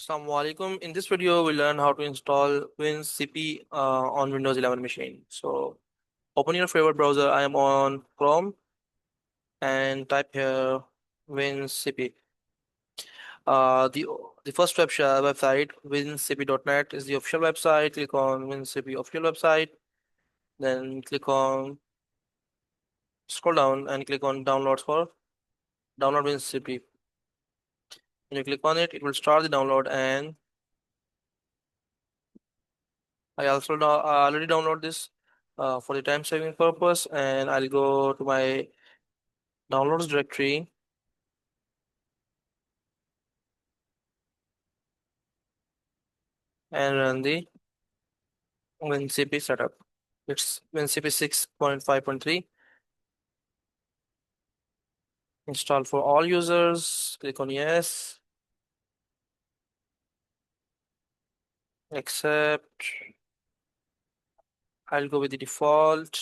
Assalamu alaikum. In this video, we'll learn how to install winscp on Windows 11 machine. So open your favorite browser. I am on Chrome and type here winscp. The first website winscp.net is the official website. Click on winscp official website. Then click on scroll down and click on downloads for download winscp. When you click on it, it will start the download and I also already download this for the time saving purpose, and I'll go to my downloads directory and run the WinCP setup. It's WinCP 6.5.3. Install for all users. Click on yes, accept. I'll go with the default.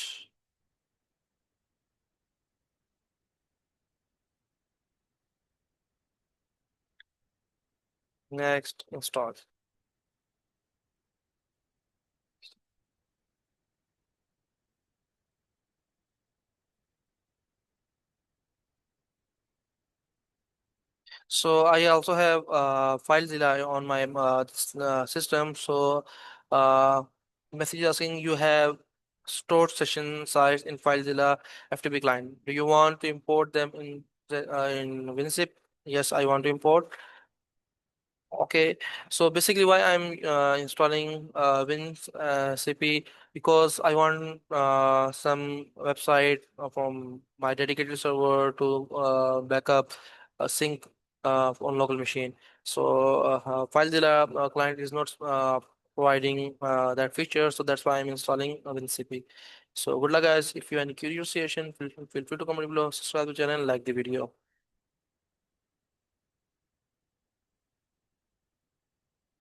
Next, install. So I also have FileZilla on my system. So uh, message asking you have stored session size in FileZilla FTP client. Do you want to import them in WinZip? Yes, I want to import. Okay, so basically why I'm installing WinCP because I want some website from my dedicated server to backup sync on local machine. So FileZilla client is not providing that feature, so that's why I'm installing WinCP. So good luck guys. If you have any curious question, feel free to comment below, subscribe to the channel, like the video.